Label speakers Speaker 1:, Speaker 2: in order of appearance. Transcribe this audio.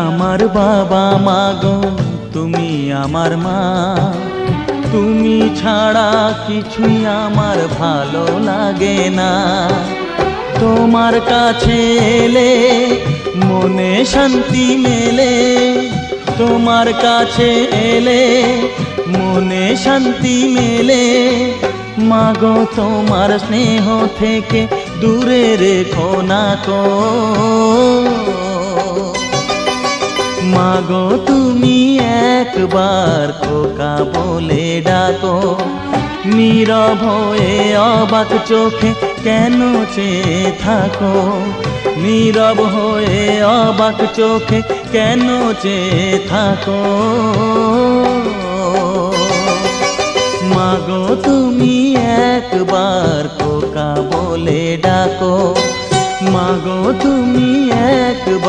Speaker 1: আমার বাবা মাগো, তুমি আমার মা। তুমি ছাড়া কিছুই আমার ভালো লাগে না। তোমার কাছে এলে মনে শান্তি মেলে, তোমার কাছে এলে মনে শান্তি মেলে। মাগো তোমার স্নেহ থেকে দূরে রেখো না কো। মাগো তুমি একবার খোকা বলে ডাকো। নীরব হয়ে অবাক চোখে কেন চেয়ে থাকো, নীরব হয়ে অবাক চোখে কেন চেয়ে থাকো। মাগো তুমি একবার খোকা বলে ডাকো, মাগো তুমি একবার